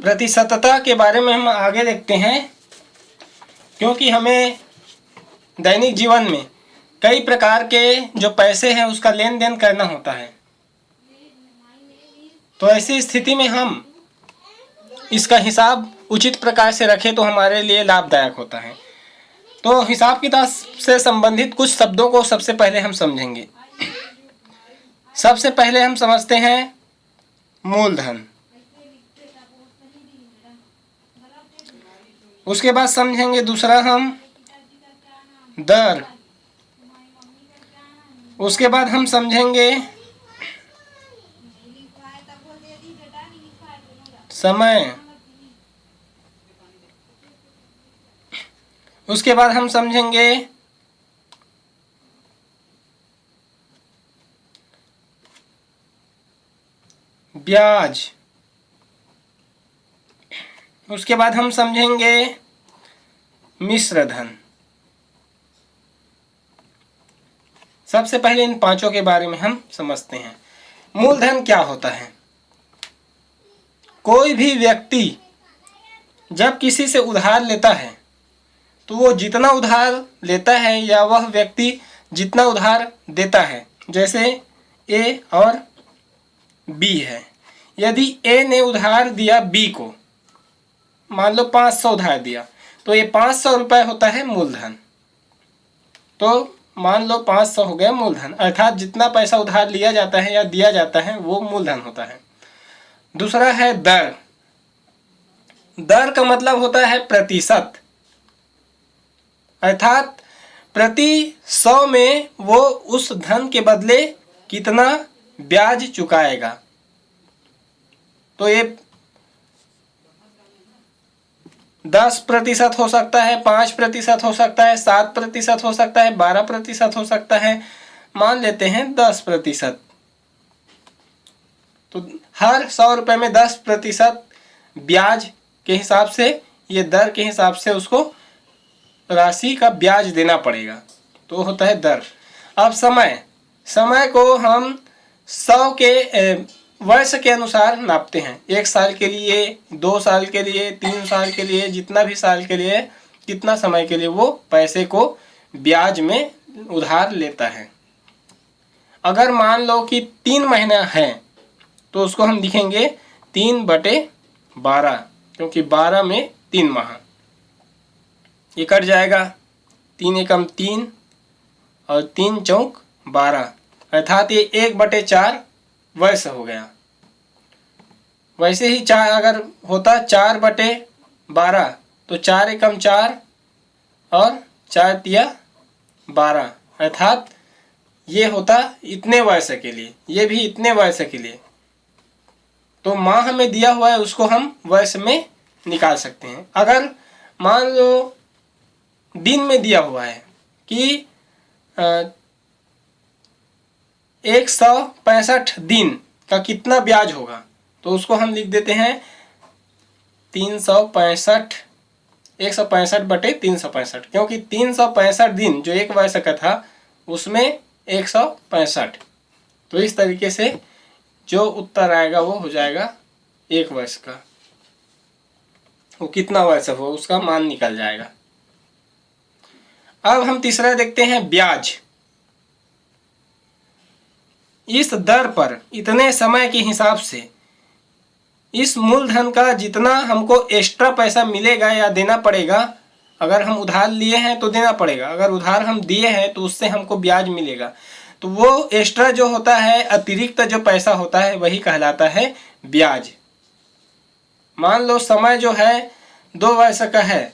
प्रतिशतता के बारे में हम आगे देखते हैं, क्योंकि हमें दैनिक जीवन में कई प्रकार के जो पैसे हैं उसका लेन देन करना होता है। तो ऐसी स्थिति में हम इसका हिसाब उचित प्रकार से रखें तो हमारे लिए लाभदायक होता है। तो हिसाब किताब से संबंधित कुछ शब्दों को सबसे पहले हम समझेंगे। सबसे पहले हम समझते हैं मूलधन, उसके बाद समझेंगे दूसरा हम दर, उसके बाद हम समझेंगे समय, उसके बाद हम समझेंगे ब्याज, उसके बाद हम समझेंगे मिश्र धन। सबसे पहले इन पांचों के बारे में हम समझते हैं। मूलधन क्या होता है? कोई भी व्यक्ति जब किसी से उधार लेता है तो वो जितना उधार लेता है या वह व्यक्ति जितना उधार देता है, जैसे ए और बी है। यदि ए ने उधार दिया बी को, मान लो 500 उधार दिया, तो ये 500 रुपये होता है मूलधन। तो मान लो 500 हो गया मूलधन, अर्थात जितना पैसा उधार लिया जाता है या दिया जाता है वो मूलधन होता है। दूसरा है दर। दर का मतलब होता है प्रतिशत, अर्थात प्रति 100 में वो उस धन के बदले कितना ब्याज चुकाएगा। तो ये 10% हो सकता है, 5% हो सकता है, 7% हो सकता है, 12% हो सकता है, मान लेते हैं 10%। तो हर 100 रुपये में 10% ब्याज के हिसाब से, ये दर के हिसाब से उसको राशि का ब्याज देना पड़ेगा, तो होता है दर। अब समय, समय को हम 100 के वर्ष के अनुसार नापते हैं। 1 साल के लिए, 2 साल के लिए, 3 साल के लिए, जितना भी साल के लिए, कितना समय के लिए वो पैसे को ब्याज में उधार लेता है। अगर मान लो कि 3 महीना है तो उसको हम लिखेंगे 3/12, क्योंकि 12 में 3 माह, ये कट जाएगा। 3 एकम 3 और 3 चौक 12, अर्थात ये 1/4 वर्ष हो गया। वैसे ही 4 अगर होता 4/12, तो 4 एकम 4 और 4 तिया 12, अर्थात ये होता इतने वर्ष के लिए, ये भी इतने वर्ष के लिए। तो माह में दिया हुआ है उसको हम वर्ष में निकाल सकते हैं। अगर मान लो दिन में दिया हुआ है कि 165 दिन का कितना ब्याज होगा, तो उसको हम लिख देते हैं 365, 165/365, क्योंकि 365 दिन जो एक वर्ष का था उसमें 165। तो इस तरीके से जो उत्तर आएगा वो हो जाएगा 1 वर्ष का, वो कितना वर्ष हो उसका मान निकल जाएगा। अब हम तीसरा देखते हैं ब्याज। इस दर पर इतने समय के हिसाब से इस मूलधन का जितना हमको एक्स्ट्रा पैसा मिलेगा या देना पड़ेगा, अगर हम उधार लिए हैं तो देना पड़ेगा, अगर उधार हम दिए हैं तो उससे हमको ब्याज मिलेगा, तो वो एक्स्ट्रा जो होता है, अतिरिक्त जो पैसा होता है, वही कहलाता है ब्याज। मान लो समय जो है 2 वर्ष का है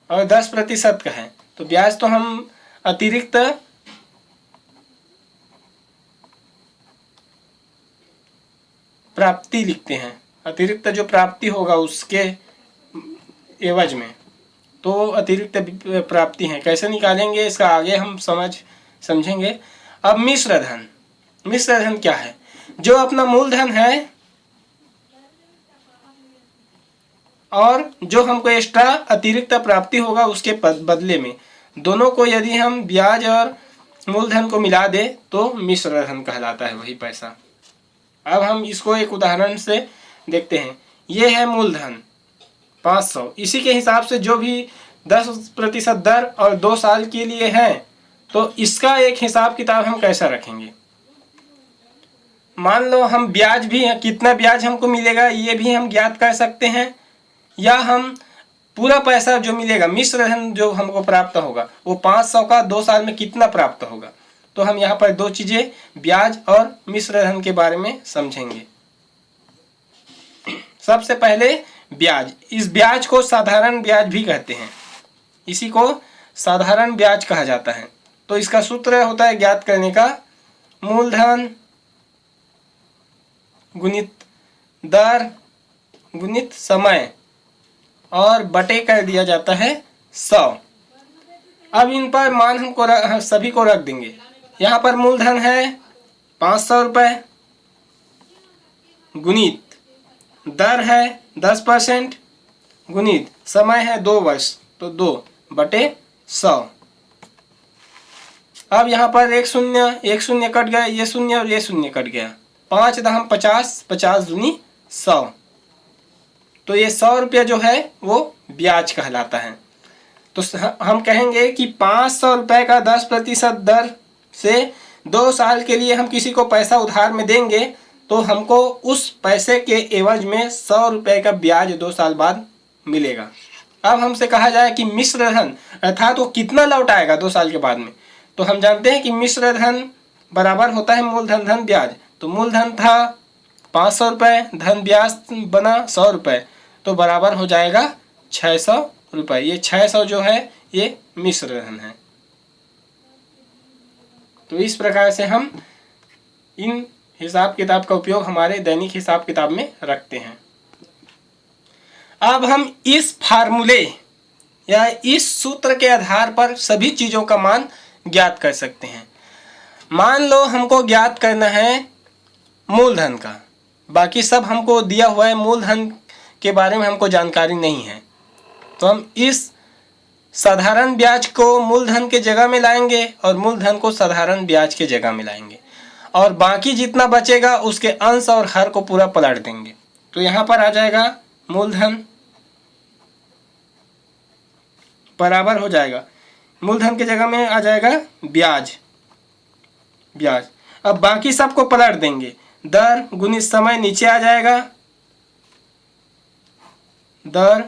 और 10% का है, तो ब्याज तो हम अतिरिक्त प्राप्ति लिखते हैं, अतिरिक्त जो प्राप्ति होगा उसके एवज में, तो अतिरिक्त प्राप्ति है। कैसे निकालेंगे इसका आगे हम समझेंगे। अब मिश्र धन। मिश्र धन क्या है? जो अपना मूलधन है और जो हमको एक्स्ट्रा अतिरिक्त प्राप्ति होगा उसके बदले में, दोनों को यदि हम ब्याज और मूलधन को मिला दे तो मिश्र धन कहलाता है वही पैसा। अब हम इसको एक उदाहरण से देखते हैं। ये है मूलधन 500, इसी के हिसाब से जो भी 10% दर और 2 साल के लिए है, तो इसका एक हिसाब किताब हम कैसा रखेंगे। मान लो हम ब्याज भी, कितना ब्याज हमको मिलेगा ये भी हम ज्ञात कर सकते हैं, या हम पूरा पैसा जो मिलेगा मिश्र धन जो हमको प्राप्त होगा वो 500 का 2 साल में कितना प्राप्त होगा। तो हम यहाँ पर 2 चीज़ें ब्याज और मिश्र धन के बारे में समझेंगे। सबसे पहले ब्याज। इस ब्याज को साधारण ब्याज भी कहते हैं, इसी को साधारण ब्याज कहा जाता है। तो इसका सूत्र होता है ज्ञात करने का, मूलधन गुणित दर गुणित समय और बटे कर दिया जाता है 100। अब इन पर मान हमको सभी को रख देंगे। यहाँ पर मूलधन है 500 रुपये, गुणित दर है 10%, गुणित समय है 2 वर्ष, तो 2 बटे 100। अब यहाँ पर एक शून्य कट गया, ये शून्य और ये शून्य कट गया। 5 दहम 50, 50 दूनी 100। तो ये 100 रुपया जो है वो ब्याज कहलाता है। तो हम कहेंगे कि 500 रुपये का 10% दर से 2 साल के लिए हम किसी को पैसा उधार में देंगे, तो हमको उस पैसे के एवज में 100 रुपये का ब्याज 2 साल बाद मिलेगा। अब हमसे कहा जाए कि मिश्र धन अर्थात वो कितना लौट आएगा 2 साल के बाद में, तो हम जानते हैं कि मिश्र धन बराबर होता है मूलधन धन ब्याज। तो मूलधन था 500 रुपये, धन ब्याज बना 100 रुपये, तो बराबर हो जाएगा 600 रुपये। ये 600 जो है ये मिश्र धन है। तो इस प्रकार से हम इन हिसाब किताब का उपयोग हमारे दैनिक हिसाब किताब में रखते हैं। अब हम इस फार्मूले या इस सूत्र के आधार पर सभी चीज़ों का मान ज्ञात कर सकते हैं। मान लो हमको ज्ञात करना है मूलधन का, बाकी सब हमको दिया हुआ है, मूलधन के बारे में हमको जानकारी नहीं है, तो हम इस साधारण ब्याज को मूलधन के जगह में लाएंगे और मूलधन को साधारण ब्याज के जगह में लाएंगे, और बाकी जितना बचेगा उसके अंश और हर को पूरा पलट देंगे। तो यहाँ पर आ जाएगा मूलधन बराबर हो जाएगा, मूलधन के जगह में आ जाएगा ब्याज। अब बाकी सबको पलट देंगे, दर गुणित समय नीचे आ जाएगा, दर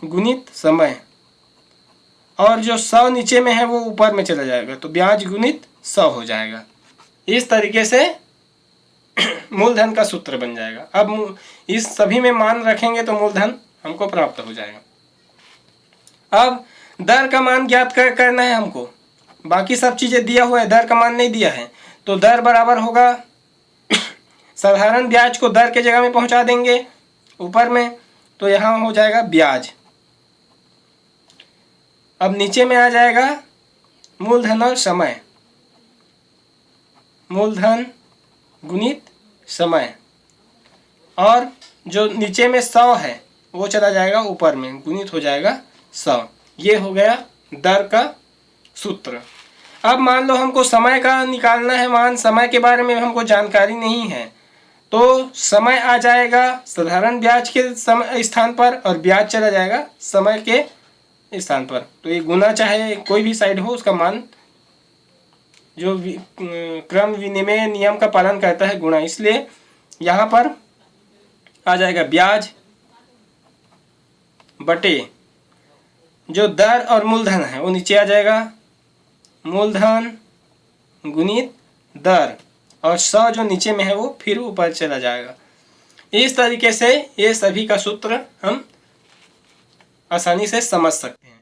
गुणित समय, और जो 100 नीचे में है वो ऊपर में चला जाएगा, तो ब्याज गुणित 100 हो जाएगा। इस तरीके से मूलधन का सूत्र बन जाएगा। अब इस सभी में मान रखेंगे तो मूलधन हमको प्राप्त हो जाएगा। अब दर का मान ज्ञात करना है हमको, बाकी सब चीज़ें दिया हुआ है, दर का मान नहीं दिया है, तो दर बराबर होगा साधारण ब्याज को दर के जगह में पहुंचा देंगे ऊपर में, तो यहाँ हो जाएगा ब्याज। अब नीचे में आ जाएगा मूलधन और समय, मूलधन गुणित समय, और जो नीचे में 100 है वो चला जाएगा ऊपर में, गुणित हो जाएगा 100। ये हो गया दर का सूत्र। अब मान लो हमको समय का निकालना है मान, समय के बारे में हमको जानकारी नहीं है, तो समय आ जाएगा साधारण ब्याज के समय स्थान पर और ब्याज चला जाएगा समय के स्थान पर। तो ये गुना चाहे कोई भी साइड हो, उसका मान जो क्रम विनिमय नियम का पालन करता है गुणा, इसलिए यहाँ पर आ जाएगा ब्याज बटे जो दर और मूलधन है वो नीचे आ जाएगा, मूलधन गुणित दर, और 100 जो नीचे में है वो फिर ऊपर चला जाएगा। इस तरीके से ये सभी का सूत्र हम आसानी से समझ सकते हैं।